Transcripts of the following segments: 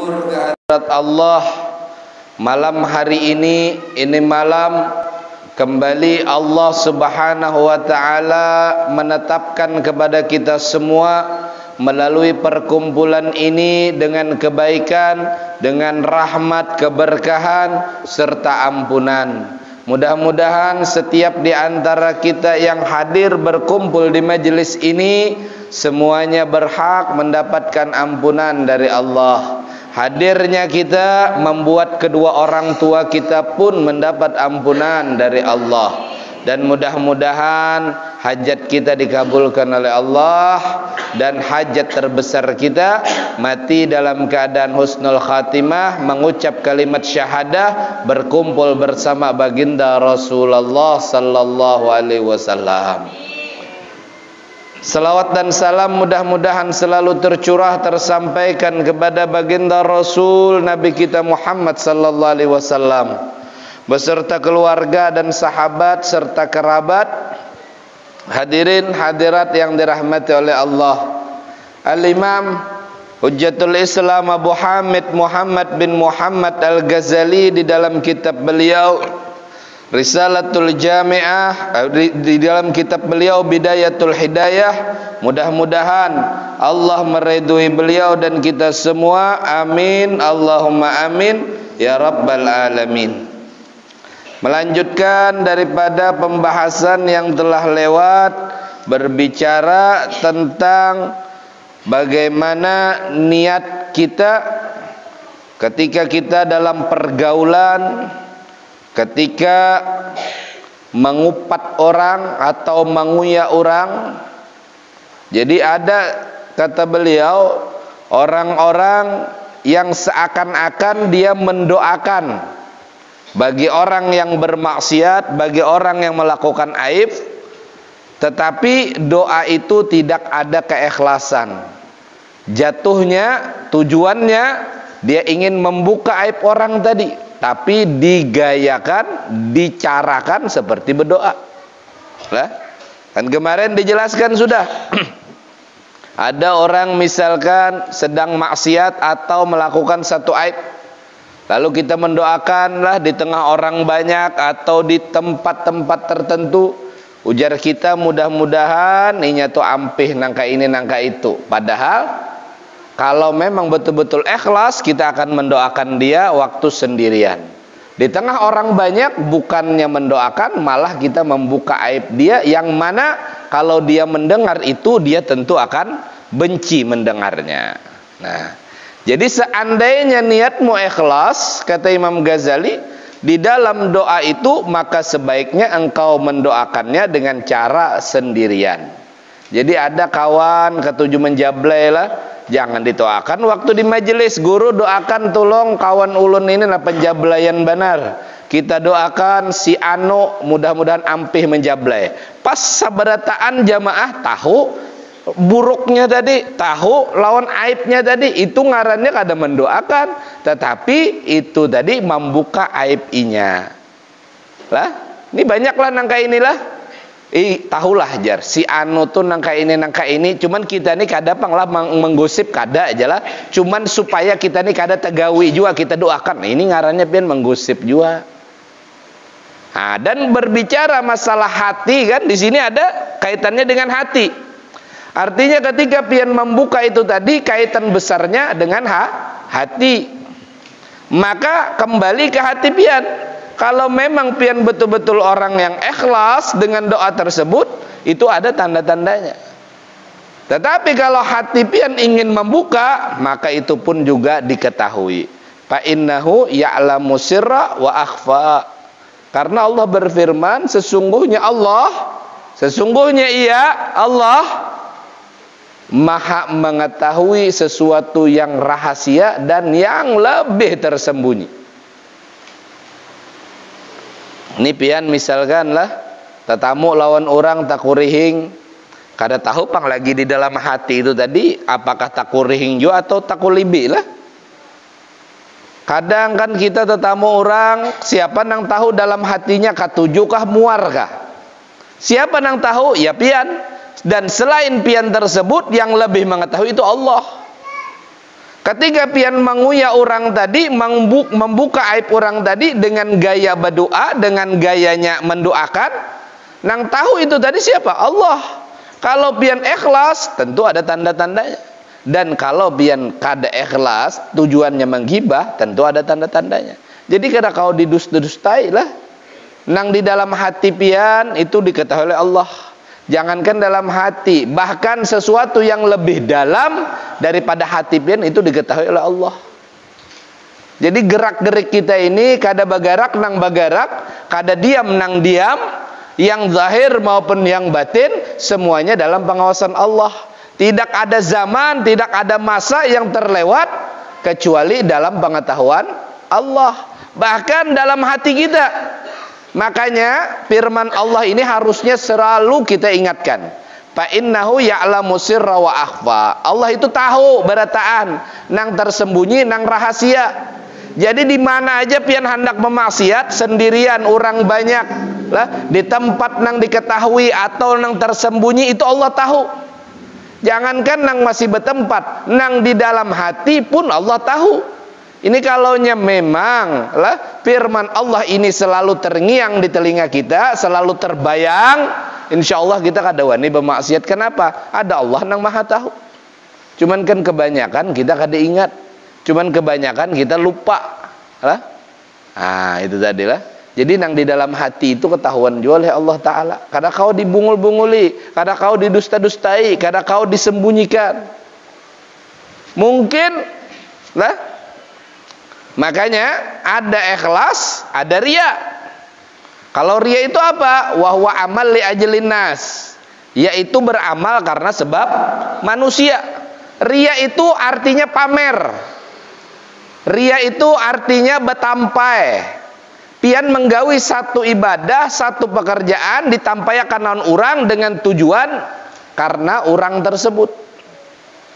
syukur kehadirat Allah. Malam hari ini malam kembali Allah Subhanahu wa taala menetapkan kepada kita semua melalui perkumpulan ini dengan kebaikan, dengan rahmat, keberkahan serta ampunan. Mudah-mudahan setiap di antara kita yang hadir berkumpul di majelis ini semuanya berhak mendapatkan ampunan dari Allah. Hadirnya kita membuat kedua orang tua kita pun mendapat ampunan dari Allah. Dan mudah-mudahan hajat kita dikabulkan oleh Allah, dan hajat terbesar kita mati dalam keadaan husnul khatimah, mengucap kalimat syahadah, berkumpul bersama baginda Rasulullah sallallahu alaihi wasallam. Salawat dan salam mudah-mudahan selalu tercurah tersampaikan kepada baginda Rasul Nabi kita Muhammad sallallahu alaihi wasallam beserta keluarga dan sahabat serta kerabat. Hadirin hadirat yang dirahmati oleh Allah, Al-Imam Hujjatul Islam Abu Hamid Muhammad bin Muhammad Al-Ghazali di dalam kitab beliau Risalatul Jami'ah, di dalam kitab beliau Bidayatul Hidayah, mudah-mudahan Allah meridhoi beliau dan kita semua, amin Allahumma amin ya rabbal alamin. Melanjutkan daripada pembahasan yang telah lewat, berbicara tentang bagaimana niat kita ketika kita dalam pergaulan, ketika mengupat orang atau menguya orang. Jadi ada, kata beliau, orang-orang yang seakan-akan dia mendoakan bagi orang yang bermaksiat, bagi orang yang melakukan aib, tetapi doa itu tidak ada keikhlasan. Jatuhnya, tujuannya dia ingin membuka aib orang tadi, tapi digayakan, dicarakan seperti berdoa. Lah, kan kemarin dijelaskan sudah. Ada orang misalkan sedang maksiat atau melakukan satu aib, lalu kita mendoakanlah di tengah orang banyak atau di tempat-tempat tertentu. Ujar kita, mudah-mudahan inya tuh ampih nangka ini nangka itu. Padahal kalau memang betul-betul ikhlas, kita akan mendoakan dia waktu sendirian. Di tengah orang banyak, bukannya mendoakan, malah kita membuka aib dia, yang mana kalau dia mendengar itu, dia tentu akan benci mendengarnya. Nah, jadi seandainya niatmu ikhlas, kata Imam Ghazali, di dalam doa itu maka sebaiknya engkau mendoakannya dengan cara sendirian. Jadi ada kawan ketujuh menjablay lah, jangan didoakan waktu di majelis. Guru doakan tolong kawan ulun ini lah penjablayan benar. Kita doakan si Ano mudah-mudahan ampih menjablay. Pas sabarataan jamaah tahu buruknya tadi, tahu lawan aibnya tadi, itu ngarannya kada mendoakan, tetapi itu tadi membuka aib inya. Lah, ini banyaklah nangka inilah. Tahulah jar si Anu tuh nangka ini, cuman kita nih kada panglah menggosip kada aja lah, cuman supaya kita nih kada tegawi juga kita doakan. Nah, ini ngarannya pian menggosip juga. Nah, dan berbicara masalah hati kan, di sini ada kaitannya dengan hati. Artinya ketika pian membuka itu tadi kaitan besarnya dengan hati. Maka kembali ke hati pian. Kalau memang pian betul-betul orang yang ikhlas dengan doa tersebut, itu ada tanda-tandanya. Tetapi kalau hati pian ingin membuka, maka itu pun juga diketahui. Fa innahu ya'lamu sirra wa akhfa. Karena Allah berfirman, sesungguhnya Ia Allah Maha mengetahui sesuatu yang rahasia dan yang lebih tersembunyi. Ini pian misalkan lah, tetamu lawan orang takurihing, kada tahu pang lagi di dalam hati itu tadi, apakah takurihing juga atau takulibi lah. Kadang kan kita tetamu orang, siapa nang tahu dalam hatinya katuju kah muar kah? Siapa nang tahu? Ya pian. Dan selain pian tersebut yang lebih mengetahui itu Allah. Ketika pian menguya orang tadi, membuka aib orang tadi dengan gaya berdoa, dengan gayanya mendoakan, nang tahu itu tadi siapa? Allah. Kalau pian ikhlas, tentu ada tanda-tandanya. Dan kalau pian kada ikhlas, tujuannya menggibah, tentu ada tanda-tandanya. Jadi kada kau didustai lah. Nang di dalam hati pian itu diketahui oleh Allah. Jangankan dalam hati, bahkan sesuatu yang lebih dalam daripada hati pian itu diketahui oleh Allah. Jadi gerak-gerik kita ini kada bagarak nang bagarak, kada diam nang diam, yang zahir maupun yang batin semuanya dalam pengawasan Allah. Tidak ada zaman, tidak ada masa yang terlewat kecuali dalam pengetahuan Allah. Bahkan dalam hati kita. Makanya firman Allah ini harusnya selalu kita ingatkan. Fa innahu ya'lamu sirra wa akhfa. Allah itu tahu berataan nang tersembunyi nang rahasia. Jadi di mana aja pian hendak memaksiat sendirian orang banyak lah, di tempat nang diketahui atau nang tersembunyi itu Allah tahu. Jangankan nang masih bertempat, nang di dalam hati pun Allah tahu. Ini kalaunya memang lah firman Allah ini selalu terngiang di telinga kita, selalu terbayang, insya Allah kita kada wani bermaksiat. Kenapa? Ada Allah nang maha tahu. Cuman kan kebanyakan kita kada ingat, cuman kebanyakan kita lupa lah. Ah itu tadi lah. Jadi nang di dalam hati itu ketahuan juga oleh Allah Ta'ala. Kada kau dibungul-bunguli, kada kau didusta-dustai, kada kau disembunyikan. Mungkin lah. Makanya ada ikhlas, ada riya. Kalau riya itu apa? Wahwa amal li ajlin nas, yaitu beramal karena sebab manusia. Riya itu artinya pamer. Riya itu artinya betampai. Pian menggawi satu ibadah, satu pekerjaan ditampaikan orang dengan tujuan karena orang tersebut.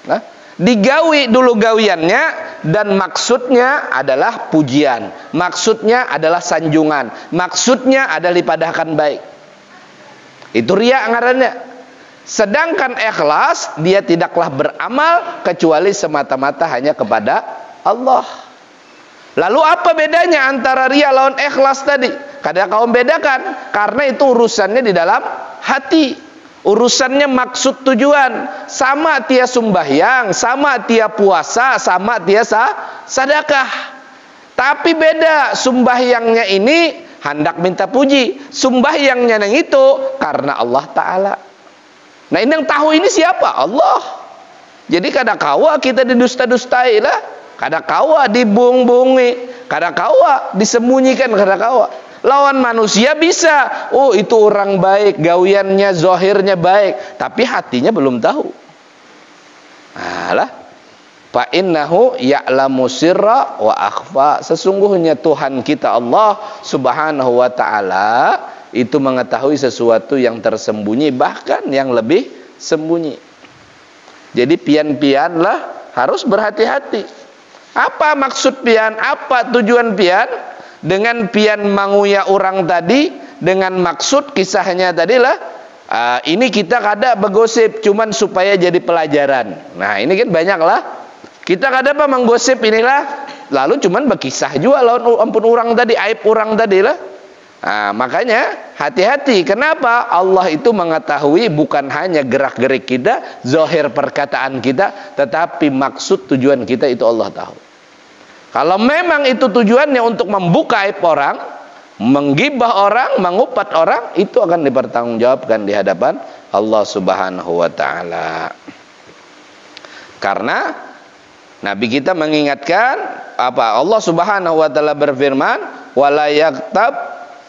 Nah, digawi dulu gawiannya dan maksudnya adalah pujian, maksudnya adalah sanjungan, maksudnya adalah dipadahkan baik. Itu riya ngarannya. Sedangkan ikhlas dia tidaklah beramal kecuali semata-mata hanya kepada Allah. Lalu apa bedanya antara riya lawan ikhlas tadi? Kada kau bedakan, karena itu urusannya di dalam hati. Urusannya maksud tujuan. Sama tia sembahyang, sama tia puasa, sama tia sedekah. Tapi beda, sembahyangnya ini hendak minta puji, sembahyangnya yang itu karena Allah Ta'ala. Nah ini yang tahu ini siapa? Allah. Jadi kada kawa kita didusta-dustai lah, kada kawa dibung-bungi, kada kawa disembunyikan, kada kawa. Lawan manusia bisa, oh itu orang baik, gawiannya, zohirnya baik, tapi hatinya belum tahu. Alah, fa innahu ya'lamu sirra wa akhfa. Sesungguhnya Tuhan kita Allah Subhanahu wa taala itu mengetahui sesuatu yang tersembunyi, bahkan yang lebih sembunyi. Jadi pian-pianlah harus berhati-hati. Apa maksud pian? Apa tujuan pian? Dengan pian menguya orang tadi, dengan maksud kisahnya tadilah ini kita kada bergosip cuman supaya jadi pelajaran. Nah ini kan banyak lah, kita kada apa menggosip inilah, lalu cuman berkisah juga lawan ampun orang tadi, aib orang tadi lah. Nah, makanya hati-hati. Kenapa? Allah itu mengetahui bukan hanya gerak-gerik kita, zahir perkataan kita, tetapi maksud tujuan kita itu Allah tahu. Kalau memang itu tujuannya untuk membuka aib orang, menggibah orang, mengupat orang, itu akan dipertanggungjawabkan di hadapan Allah Subhanahu wa taala. Karena Nabi kita mengingatkan apa? Allah Subhanahu wa taala berfirman, "Wala yaktab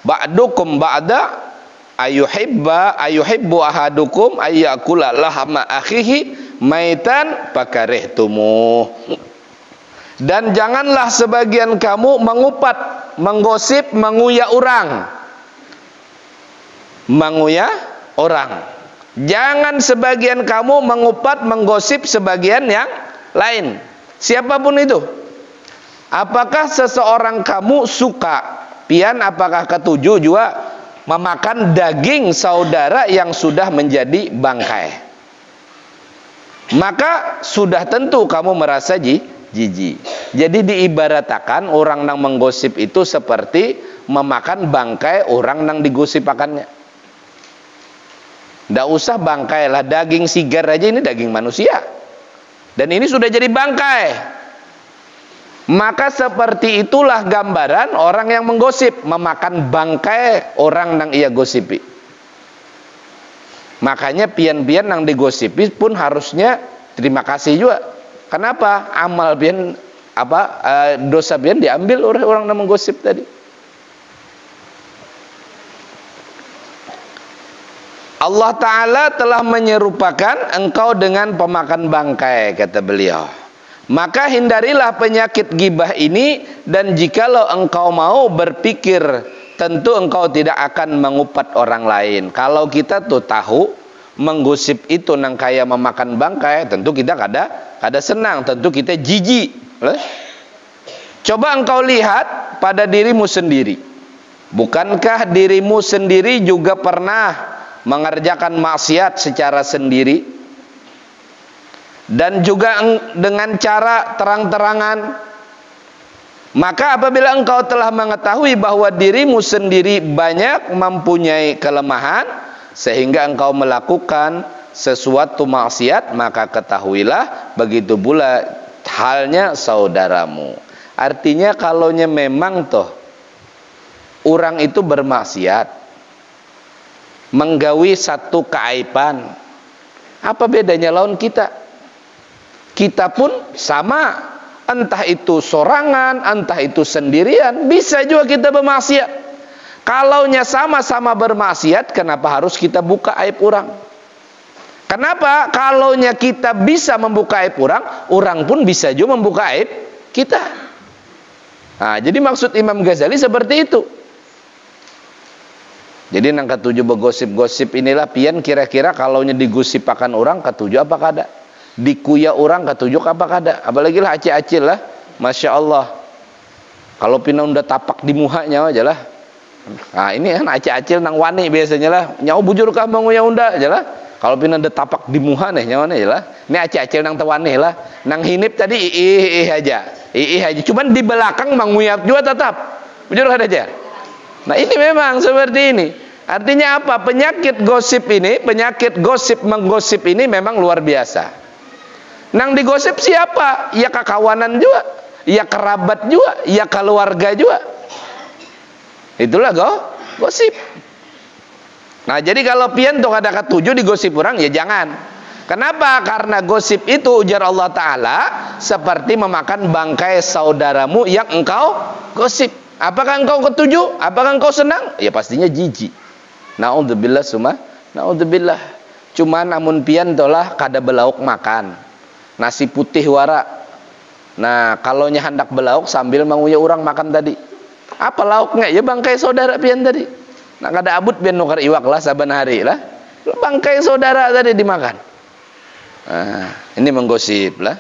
ba'dukum ba'da ayuhibbu ahadukum ayyakula lahma akhihi maitan fakarihtumuh." Dan janganlah sebagian kamu mengupat, menggosip, menguya orang. Menguya orang. Jangan sebagian kamu mengupat, menggosip sebagian yang lain. Siapapun itu. Apakah seseorang kamu suka? Pian apakah ketujuh juga memakan daging saudara yang sudah menjadi bangkai? Maka sudah tentu kamu merasa jijik. Jadi diibaratakan orang nang menggosip itu seperti memakan bangkai orang nang digosipakannya. Nggak usah bangkai lah, daging sigar aja ini daging manusia. Dan ini sudah jadi bangkai. Maka seperti itulah gambaran orang yang menggosip, memakan bangkai orang nang ia gosipi. Makanya pian-pian nang digosipi pun harusnya terima kasih juga. Kenapa? Amal pian dosa pian diambil oleh orang nang menggosip tadi. Allah Ta'ala telah menyerupakan engkau dengan pemakan bangkai, kata beliau. Maka hindarilah penyakit gibah ini, dan jikalau engkau mau berpikir, tentu engkau tidak akan mengupat orang lain. Kalau kita tuh tahu menggosip itu nang kaya memakan bangkai, tentu kita kada senang, tentu kita jijik. Coba engkau lihat pada dirimu sendiri. Bukankah dirimu sendiri juga pernah mengerjakan maksiat secara sendiri? Dan juga dengan cara terang-terangan. Maka apabila engkau telah mengetahui bahwa dirimu sendiri banyak mempunyai kelemahan sehingga engkau melakukan sesuatu maksiat, maka ketahuilah begitu pula halnya saudaramu. Artinya kalaunya memang toh orang itu bermaksiat, menggawi satu keaiban, apa bedanya lawan kita? Kita pun sama, entah itu sorangan, entah itu sendirian, bisa juga kita bermaksiat. Kalaunya sama-sama bermaksiat, kenapa harus kita buka aib orang? Kenapa? Kalaunya kita bisa membuka aib orang pun bisa juga membuka aib kita. Nah, jadi maksud Imam Ghazali seperti itu. Jadi nang ketujuh begosip-gosip inilah pian kira-kira kalaunya digosipakan orang ketujuh apa kada? Dikuya orang ketujuh apa kada? Apalagi lah acil-acil lah, masya Allah. Kalau pina udah tapak di muhanya aja lah. Nah ini kan acil-acil nang wani biasanya lah. Nyau bujur kah bangunya unda aja lah. Kalau pina udah tapak di muha nih nyawa nih lah. Ini acil-acil nang tewani lah. Nang hinip tadi ih aja, Cuman di belakang manguyap juga tetap. Bujur kada aja. Nah ini memang seperti ini. Artinya apa? Penyakit gosip ini, penyakit gosip menggosip ini memang luar biasa. Nang digosip siapa? Ya kakawanan juga, ya kerabat juga, ya keluarga juga. Itulah gosip. Nah jadi kalau pian tuh ada ketujuh digosip orang, ya jangan. Kenapa? Karena gosip itu ujar Allah Ta'ala seperti memakan bangkai saudaramu yang engkau gosip. Apakah engkau ketujuh? Apakah engkau senang? Ya pastinya jijik. Na'udzubillah summa na'udzubillah. Cuma namun pian tolah kada belauk makan nasi putih wara. Nah kalaunya hendak belauk sambil menguya orang makan tadi, apa lauknya? Ya bangkai saudara pian tadi. Nah kada abut pian nukar iwak lah saban hari lah, bangkai saudara tadi dimakan. Nah, ini menggosip lah.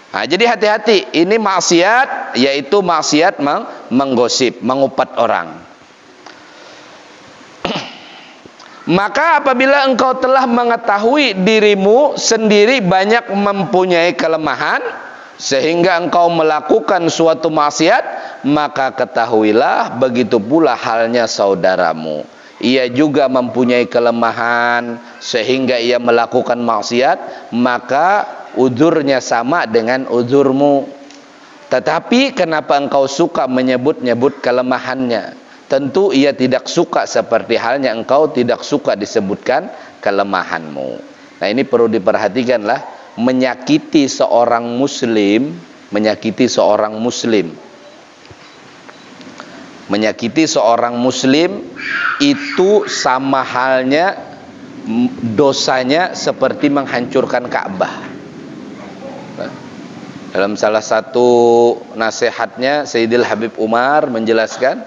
Nah, jadi hati-hati, ini maksiat, yaitu maksiat menggosip, mengupat orang. Maka apabila engkau telah mengetahui dirimu sendiri banyak mempunyai kelemahan sehingga engkau melakukan suatu maksiat, maka ketahuilah begitu pula halnya saudaramu. Ia juga mempunyai kelemahan sehingga ia melakukan maksiat, maka uzurnya sama dengan uzurmu. Tetapi kenapa engkau suka menyebut-nyebut kelemahannya? Tentu ia tidak suka seperti halnya engkau tidak suka disebutkan kelemahanmu. Nah ini perlu diperhatikanlah. Menyakiti seorang muslim, menyakiti seorang muslim itu sama halnya dosanya seperti menghancurkan Ka'bah. Dalam salah satu nasihatnya Sayyidil Habib Umar menjelaskan,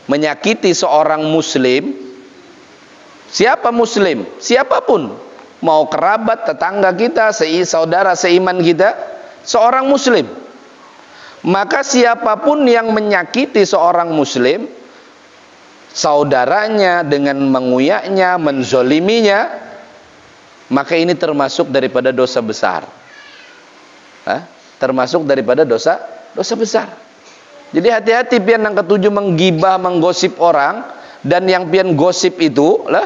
menyakiti seorang muslim, siapa muslim? Siapapun, mau kerabat, tetangga kita, saudara seiman kita, seorang muslim. Maka siapapun yang menyakiti seorang muslim, saudaranya dengan menguyaknya, menzoliminya, maka ini termasuk daripada dosa besar. termasuk daripada dosa besar. Jadi hati-hati pian yang ketujuh menggibah, menggosip orang, dan yang pian gosip itu lah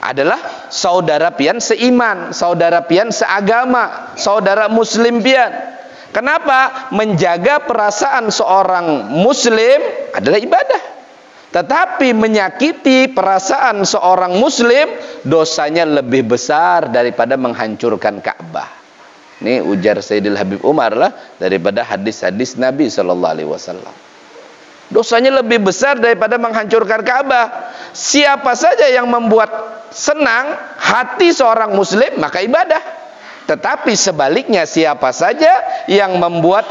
adalah saudara pian seiman, saudara pian seagama, saudara muslim pian. Kenapa? Menjaga perasaan seorang muslim adalah ibadah. Tetapi menyakiti perasaan seorang muslim dosanya lebih besar daripada menghancurkan Ka'bah. Ini ujar Sayyidil Habib Umar lah daripada hadis-hadis Nabi SAW. Dosanya lebih besar daripada menghancurkan Ka'bah. Siapa saja yang membuat senang hati seorang muslim, maka ibadah. Tetapi sebaliknya, siapa saja yang membuat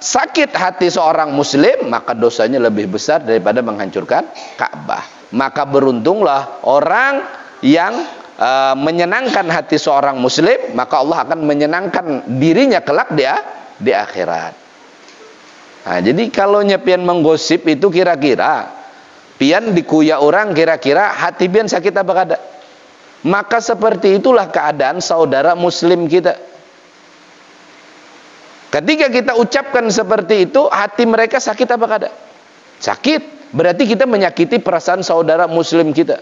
sakit hati seorang muslim, maka dosanya lebih besar daripada menghancurkan Ka'bah. Maka beruntunglah orang yang menyenangkan hati seorang muslim, maka Allah akan menyenangkan dirinya kelak di akhirat. Nah, jadi kalau pian menggosip itu kira-kira pian dikuya orang, kira-kira hati pian sakit apa kada? Maka seperti itulah keadaan saudara muslim kita. Ketika kita ucapkan seperti itu, hati mereka sakit apa kada? Sakit. Berarti kita menyakiti perasaan saudara muslim kita.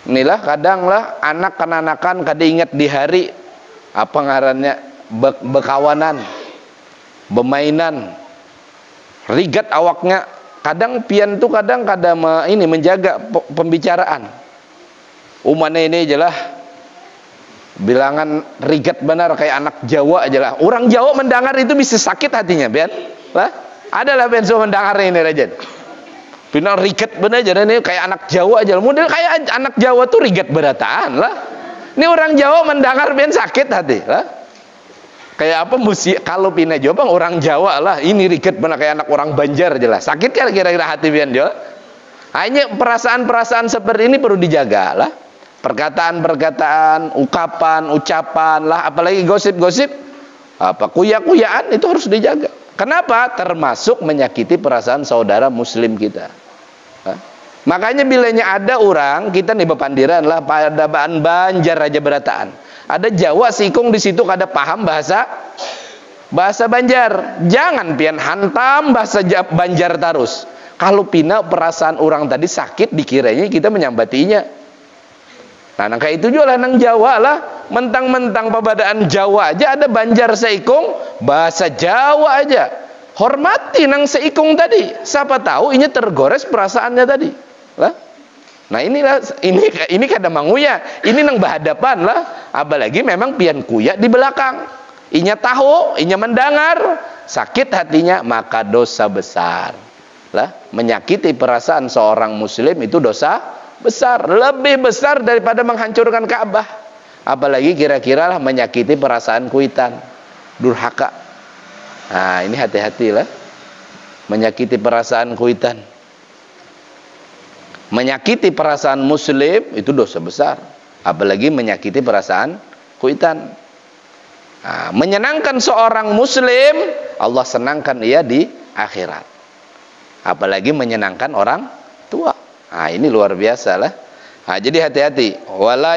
Inilah kadanglah anak kananakan kada ingat di hari apa ngarannya bekawanan, bermainan, rigat awaknya. Kadang pian tuh kadang kada menjaga pembicaraan. Umane ini aja lah bilangan rigat benar kayak anak Jawa aja lah. Orang Jawa mendengar itu bisa sakit hatinya, pian. Lah, adalah pian so mendengar ini aja. Pian rigat benar aja ini kayak anak Jawa aja. Model kayak anak Jawa tuh rigat berataan lah. Ini orang Jawa mendengar pian sakit hati, lah. Kayak apa kalau pina Jawa orang Jawa lah, ini rigat benar kayak anak orang Banjar aja lah. Sakit kan kira-kira hati pian Jawa? Hanya perasaan-perasaan seperti ini perlu dijaga lah. Perkataan-perkataan, ucapan lah, apalagi gosip-gosip, apa kuya-kuyaan itu harus dijaga. Kenapa? Termasuk menyakiti perasaan saudara muslim kita. Hah? Makanya bilanya ada orang kita nih bepandiran lah pada bahan Banjar aja berataan. Ada Jawa sikung di situ kada paham bahasa Banjar. Jangan pian hantam bahasa Banjar terus. Kalau pina perasaan orang tadi sakit dikiranya kita menyambatinya. Nah, kayak itu juga lah nang Jawa lah, mentang-mentang pabadaan Jawa aja ada Banjar seikung, bahasa Jawa aja. Hormati nang seikung tadi. Siapa tahu ini tergores perasaannya tadi. Lah. Nah, ini kada manguya. Ini nang berhadapan lah, apalagi memang pian kuya di belakang. Inya tahu, inya mendengar, sakit hatinya, maka dosa besar. Lah, menyakiti perasaan seorang muslim itu dosa besar, lebih besar daripada menghancurkan Ka'bah. Apalagi kira-kira lah menyakiti perasaan kuitan, durhaka. Nah, ini hati-hatilah. Menyakiti perasaan kuitan, menyakiti perasaan muslim itu dosa besar. Apalagi menyakiti perasaan kuitan. Nah, menyenangkan seorang muslim, Allah senangkan ia di akhirat. Apalagi menyenangkan orang tua. Nah, ini luar biasa lah. Nah, jadi hati-hati. Wala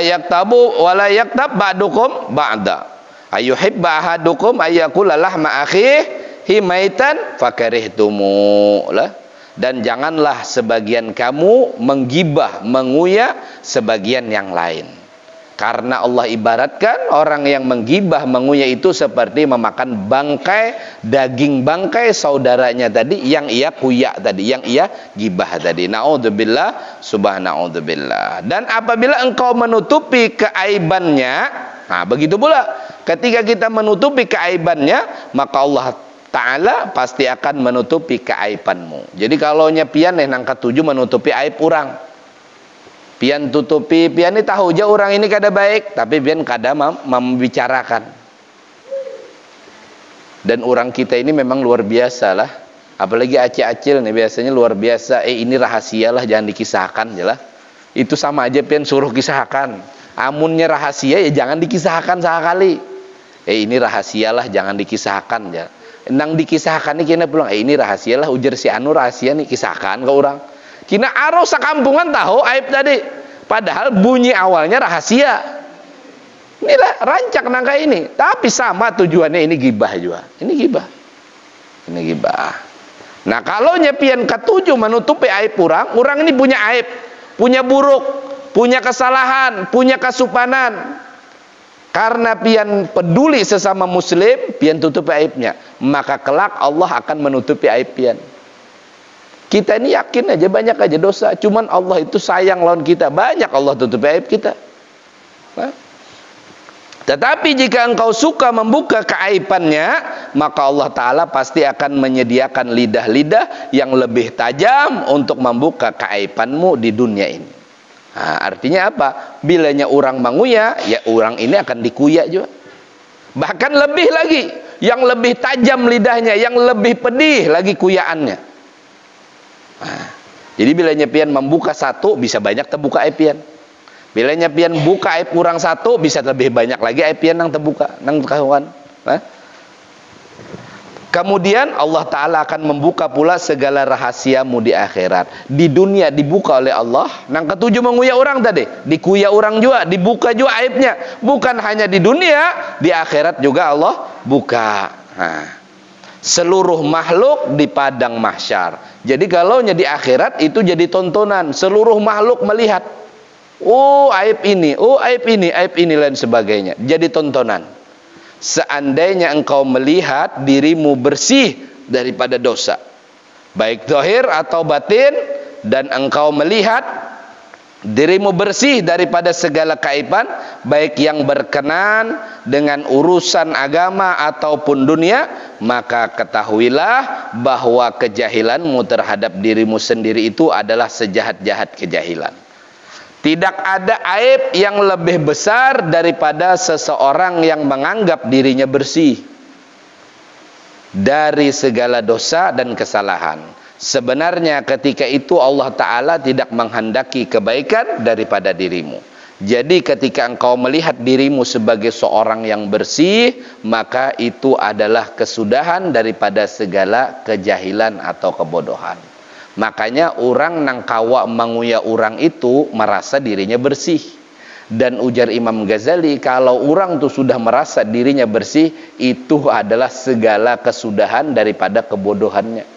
yaktab ba'dukum ba'da. Ayuhibba ahadukum ayyakula lahma akhihi maitan fakarihtumu lah. Dan janganlah sebagian kamu menggibah, menguya sebagian yang lain. Karena Allah ibaratkan orang yang menggibah, menguya itu seperti memakan bangkai, daging bangkai saudaranya tadi yang ia kuya tadi, yang ia gibah tadi. Na'udzubillah, subhana'udzubillah. Dan apabila engkau menutupi keaibannya, nah begitu pula ketika kita menutupi keaibannya, maka Allah Ta'ala pasti akan menutupi keaibanmu. Jadi kalau pian nang ketujuh menutupi aib orang, pian tutupi, pian ini tahu aja orang ini kada baik, tapi pian kada membicarakan. Dan orang kita ini memang luar biasa lah. Apalagi acil-acil nih biasanya luar biasa. Ini rahasia lah, jangan dikisahkan je lah. Itu sama aja pian suruh kisahkan. Amunnya rahasia ya jangan dikisahkan sekali. Ini rahasia lah, jangan dikisahkan je. Nang dikisahkan nih kena pulang. Ini rahasia lah, ujar si anu rahasia nih, kisahkan ke orang. Kina arus sekampungan tahu aib tadi. Padahal bunyi awalnya rahasia. Inilah rancak nangka ini. Tapi sama tujuannya, ini gibah juga. Ini gibah. Ini gibah. Nah, kalau nyepian ketujuh menutupi aib orang ini punya aib, punya buruk, punya kesalahan, punya kesupanan. Karena pian peduli sesama muslim, pian tutupi aibnya. Maka kelak Allah akan menutupi aib pian. Kita ini yakin aja banyak aja dosa, cuman Allah itu sayang lawan kita, banyak Allah tutupi aib kita. Nah. Tetapi jika engkau suka membuka keaibannya, maka Allah Ta'ala pasti akan menyediakan lidah-lidah yang lebih tajam untuk membuka keaibanmu di dunia ini. Nah, artinya apa? Bilanya orang menguya, ya orang ini akan dikuya juga. Bahkan lebih lagi, yang lebih tajam lidahnya, yang lebih pedih lagi kuyaannya. Nah, jadi bilanya pian membuka satu, bisa banyak terbuka aib pian. Bilanya pian buka aib kurang satu, bisa lebih banyak lagi aib pian yang terbuka, nang kawan. Nah. Kemudian Allah Ta'ala akan membuka pula segala rahasiamu di akhirat. Di dunia dibuka oleh Allah. Nang ketujuh menguya orang tadi, dikuya orang juga, dibuka juga aibnya. Bukan hanya di dunia, di akhirat juga Allah buka. Nah. Seluruh makhluk di padang mahsyar. Jadi kalau di akhirat itu jadi tontonan, seluruh makhluk melihat. Oh aib ini, oh aib ini dan sebagainya. Jadi tontonan. Seandainya engkau melihat dirimu bersih daripada dosa, baik zahir atau batin, dan engkau melihat dirimu bersih daripada segala kaiban, baik yang berkenan dengan urusan agama ataupun dunia, maka ketahuilah bahwa kejahilanmu terhadap dirimu sendiri itu adalah sejahat-jahat kejahilan. Tidak ada aib yang lebih besar daripada seseorang yang menganggap dirinya bersih dari segala dosa dan kesalahan. Sebenarnya ketika itu Allah Ta'ala tidak menghendaki kebaikan daripada dirimu. Jadi ketika engkau melihat dirimu sebagai seorang yang bersih, maka itu adalah kesudahan daripada segala kejahilan atau kebodohan. Makanya orang nang kawa menguya orang itu merasa dirinya bersih. Dan ujar Imam Ghazali, kalau orang tuh sudah merasa dirinya bersih, itu adalah segala kesudahan daripada kebodohannya.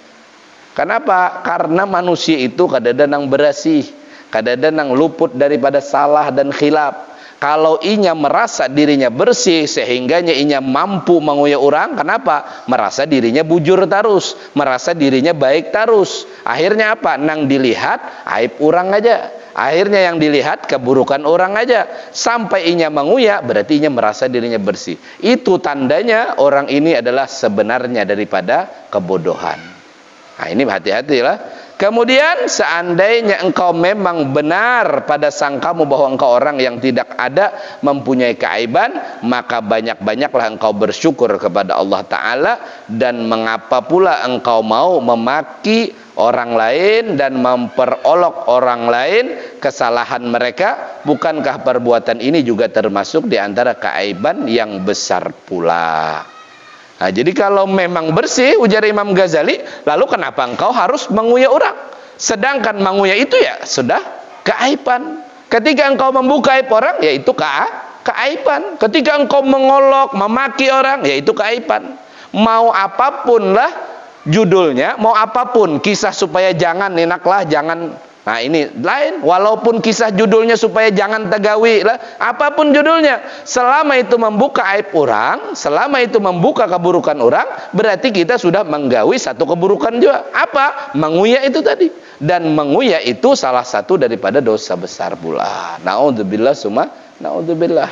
Kenapa? Karena manusia itu kadang-kadang bersih, kadang-kadang luput daripada salah dan khilaf. Kalau inya merasa dirinya bersih sehingganya inya mampu menguya orang, kenapa? Merasa dirinya bujur terus, merasa dirinya baik terus. Akhirnya apa? Nang dilihat aib orang aja. Akhirnya yang dilihat keburukan orang aja. Sampai inya menguya, berarti inya merasa dirinya bersih. Itu tandanya orang ini adalah sebenarnya daripada kebodohan. Nah, ini hati-hatilah. Kemudian seandainya engkau memang benar pada sangkamu bahwa engkau orang yang tidak ada mempunyai keaiban, maka banyak-banyaklah engkau bersyukur kepada Allah Ta'ala. Dan mengapa pula engkau mau memaki orang lain dan memperolok orang lain kesalahan mereka? Bukankah perbuatan ini juga termasuk di antara keaiban yang besar pula? Nah, jadi kalau memang bersih, ujar Imam Ghazali, lalu kenapa engkau harus menguya orang? Sedangkan menguya itu ya sudah keaiban. Ketika engkau membuka aib orang, ya itu keaiban. Ketika engkau mengolok, memaki orang, ya itu keaiban. Mau apapun lah judulnya, mau apapun kisah supaya jangan enaklah, jangan. Nah ini lain, walaupun kisah judulnya supaya jangan tegawi lah, apapun judulnya, selama itu membuka aib orang, selama itu membuka keburukan orang, berarti kita sudah menggawi satu keburukan juga. Apa? Menguya itu tadi. Dan menguya itu salah satu daripada dosa besar pula. Naudzubillah summa naudzubillah.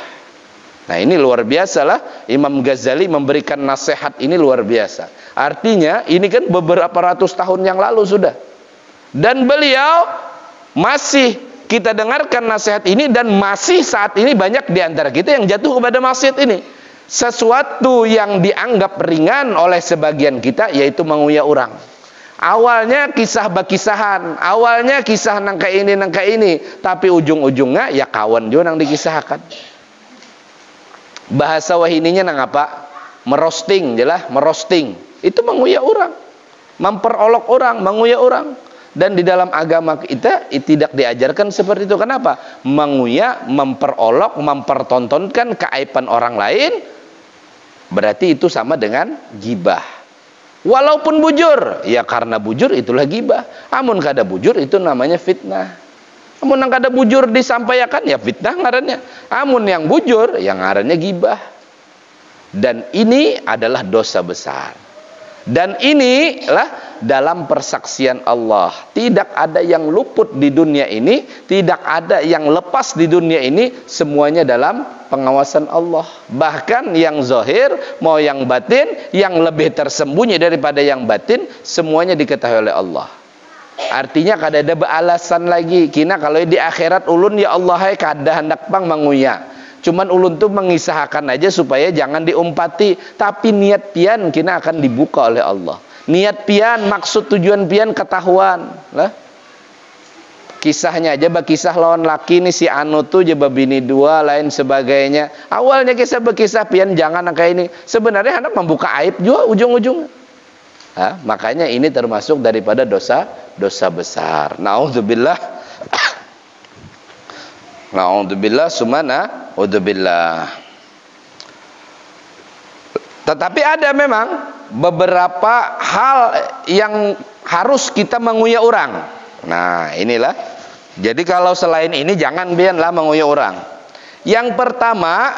Nah ini luar biasa lah, Imam Ghazali memberikan nasihat ini luar biasa. Artinya ini kan beberapa ratus tahun yang lalu sudah. Dan beliau masih kita dengarkan nasihat ini, dan masih saat ini banyak di antara kita yang jatuh kepada maksiat ini. Sesuatu yang dianggap ringan oleh sebagian kita yaitu menguya orang. Awalnya kisah bakisahan, awalnya kisah nangka ini, tapi ujung-ujungnya ya kawan juga nang dikisahkan. Bahasa wahininya nang apa? Merosting, jelah merosting. Itu menguya orang, memperolok orang, menguya orang. Dan di dalam agama kita tidak diajarkan seperti itu. Kenapa? Menguyak, memperolok, mempertontonkan keaiban orang lain, berarti itu sama dengan gibah. Walaupun bujur, ya karena bujur itulah gibah. Amun kada bujur itu namanya fitnah. Amun yang kada bujur disampaikan ya fitnah ngarannya. Amun yang bujur yang ngarannya gibah. Dan ini adalah dosa besar. Dan inilah dalam persaksian Allah. Tidak ada yang luput di dunia ini, tidak ada yang lepas di dunia ini, semuanya dalam pengawasan Allah. Bahkan yang zahir mau yang batin, yang lebih tersembunyi daripada yang batin, semuanya diketahui oleh Allah. Artinya kada ada beralasan lagi. Kina kalau di akhirat ulun ya Allah hai kada hendak pang menguya. Cuman ulun tuh mengisahkan aja supaya jangan diumpati, tapi niat pian kina akan dibuka oleh Allah. Niat pian, maksud tujuan pian ketahuan lah. Kisahnya aja kisah lawan laki nih si anu tuh je bini dua lain sebagainya. Awalnya kisah berkisah pian jangan kayak ini. Sebenarnya hendak membuka aib juga ujung-ujung. Makanya ini termasuk daripada dosa besar. Nauzubillah. Na'udzubillah sumana udzubillah. Tetapi ada memang beberapa hal yang harus kita menguyak orang. Nah inilah. Jadi kalau selain ini jangan biarlah menguyak orang. Yang pertama,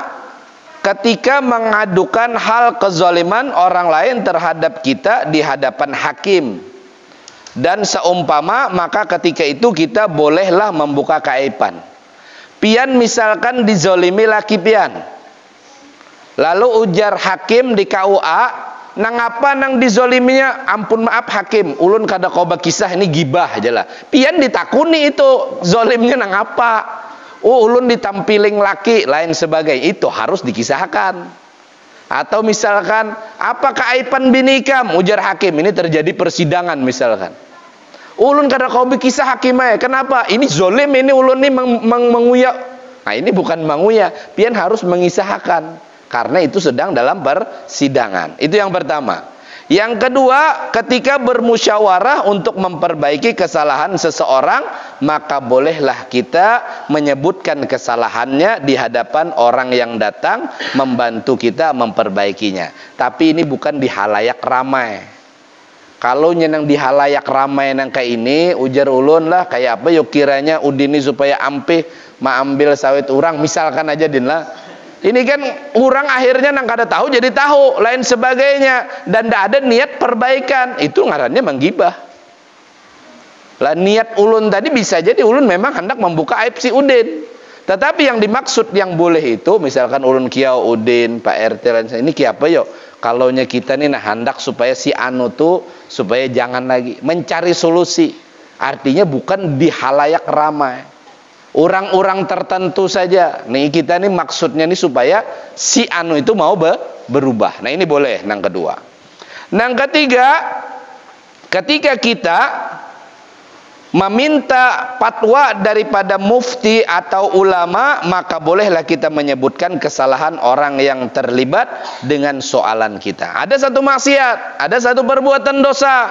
ketika mengadukan hal kezaliman orang lain terhadap kita di hadapan hakim dan seumpama, maka ketika itu kita bolehlah membuka keaiban. Pian misalkan dizolimi laki pian, lalu ujar hakim di KUA, nang apa nang dizoliminya, ampun maaf hakim, ulun kada koba kisah ini gibah aja lah. Pian ditakuni itu zolimnya nang apa, ulun ditampiling laki lain sebagainya, itu harus dikisahkan. Atau misalkan apa keaiban bini ikam, ujar hakim, ini terjadi persidangan misalkan. Ulun kada kau kisah hakimnya. Kenapa? Ini zolim, ini ulun ini menguyak. Nah ini bukan menguyak, pian harus mengisahkan. Karena itu sedang dalam persidangan. Itu yang pertama. Yang kedua, ketika bermusyawarah untuk memperbaiki kesalahan seseorang, maka bolehlah kita menyebutkan kesalahannya di hadapan orang yang datang membantu kita memperbaikinya. Tapi ini bukan di halayak ramai. Kalau nyenang di halayak ramai nang kayak ini, ujar ulun lah kayak apa yuk kiranya udini supaya ampe ambil sawit orang misalkan aja din lah. Ini kan orang akhirnya nang kada tahu jadi tahu lain sebagainya dan tidak ada niat perbaikan, itu ngarannya menggibah. Lah niat ulun tadi bisa jadi ulun memang hendak membuka aib si Udin. Tetapi yang dimaksud yang boleh itu misalkan ulun kiau Udin, Pak RT lain ini kia apa yuk? Kalaunya kita nih nah hendak supaya si anu tuh supaya jangan lagi mencari solusi. Artinya bukan di halayak ramai. Orang-orang tertentu saja. Nih kita nih maksudnya nih supaya si anu itu mau berubah. Nah ini boleh nang kedua. Nang ketiga, ketika kita meminta fatwa daripada mufti atau ulama, maka bolehlah kita menyebutkan kesalahan orang yang terlibat dengan soalan kita. Ada satu maksiat, ada satu perbuatan dosa,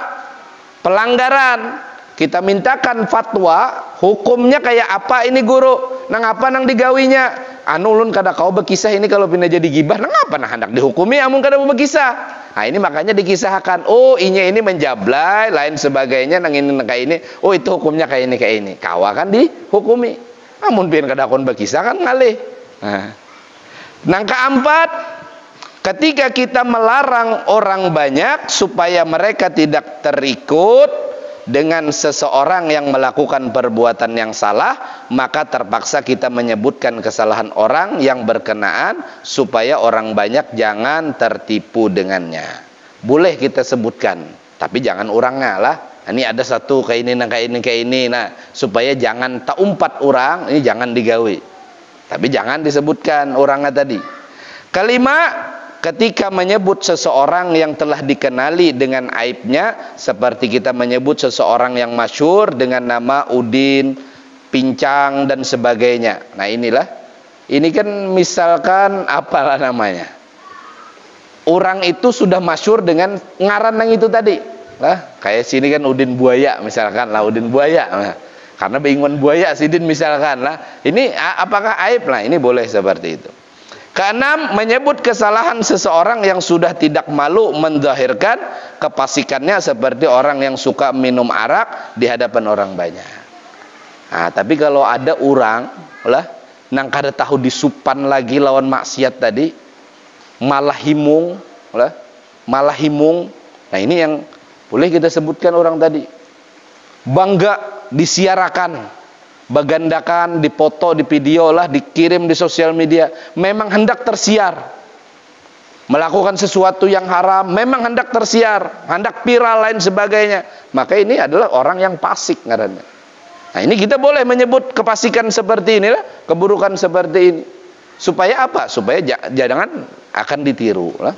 pelanggaran, kita mintakan fatwa, hukumnya kayak apa ini guru, nang apa nang digawinya, anu ulun kada kau berkisah ini kalau pindah jadi gibah, nang apa nang hendak dihukumi, amun kada berkisah. Nah ini makanya dikisahkan, oh ini menjablay, lain sebagainya, nang ini nang kayak ini, oh itu hukumnya kayak ini, kawa kan dihukumi. Amun pian kada kon berkisah kan ngalih. Nang keempat, ketika kita melarang orang banyak supaya mereka tidak terikut dengan seseorang yang melakukan perbuatan yang salah, maka terpaksa kita menyebutkan kesalahan orang yang berkenaan supaya orang banyak jangan tertipu dengannya. Boleh kita sebutkan, tapi jangan orangnya lah. Ini ada satu kayak ini, nah supaya jangan taumpat orang, ini jangan digawi. Tapi jangan disebutkan orangnya tadi. Kelima, ketika menyebut seseorang yang telah dikenali dengan aibnya, seperti kita menyebut seseorang yang masyhur dengan nama Udin, Pincang dan sebagainya. Nah inilah, ini kan misalkan apalah namanya, orang itu sudah masyhur dengan ngaran yang itu tadi. lah. Kayak sini kan Udin Buaya misalkan lah, Udin Buaya. Nah, karena bingung buaya sidin misalkan lah. Ini apakah aib lah? Ini boleh seperti itu. Keenam, menyebut kesalahan seseorang yang sudah tidak malu menzahirkan kefasikannya seperti orang yang suka minum arak di hadapan orang banyak. Nah, tapi kalau ada orang lah nang kada tahu disupan lagi lawan maksiat tadi, malah himung lah, malah himung. Nah, ini yang boleh kita sebutkan orang tadi. Bangga disiarakan, bagandakan, dipoto, di video lah, dikirim di sosial media, memang hendak tersiar, melakukan sesuatu yang haram, memang hendak tersiar, hendak viral lain sebagainya, maka ini adalah orang yang fasik ngarannya. Nah, ini kita boleh menyebut kefasikan seperti inilah, keburukan seperti ini, supaya apa? Supaya jangan akan ditiru lah.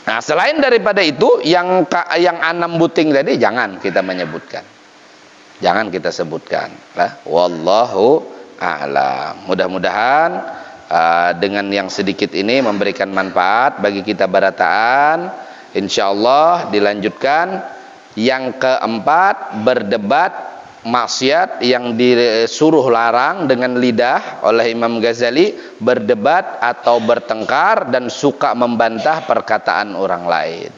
Nah, selain daripada itu, yang 6 buting tadi jangan kita menyebutkan. Jangan kita sebutkan lah. Wallahu a'lam. Mudah-mudahan dengan yang sedikit ini memberikan manfaat bagi kita barataan. Insyaallah dilanjutkan yang keempat, berdebat maksiat yang disuruh larang dengan lidah oleh Imam Ghazali, berdebat atau bertengkar dan suka membantah perkataan orang lain.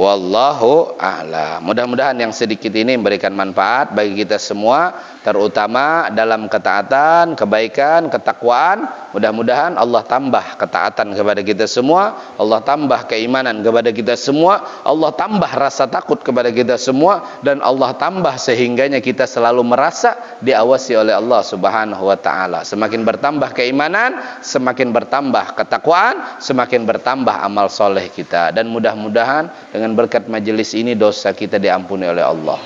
Wallahu a'lam. Mudah-mudahan yang sedikit ini memberikan manfaat bagi kita semua, terutama dalam ketaatan, kebaikan, ketakwaan. Mudah-mudahan Allah tambah ketaatan kepada kita semua, Allah tambah keimanan kepada kita semua, Allah tambah rasa takut kepada kita semua, dan Allah tambah sehingganya kita selalu merasa diawasi oleh Allah Subhanahu wa taala. Semakin bertambah keimanan, semakin bertambah ketakwaan, semakin bertambah amal soleh kita, dan mudah-mudahan dengan berkat majelis ini dosa kita diampuni oleh Allah.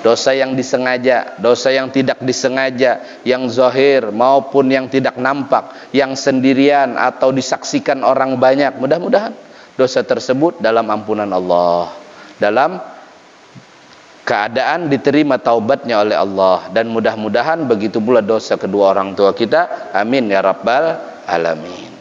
Dosa yang disengaja, dosa yang tidak disengaja, yang zahir maupun yang tidak nampak, yang sendirian atau disaksikan orang banyak, mudah-mudahan dosa tersebut dalam ampunan Allah, dalam keadaan diterima taubatnya oleh Allah, dan mudah-mudahan begitu pula dosa kedua orang tua kita. Amin ya rabbal alamin.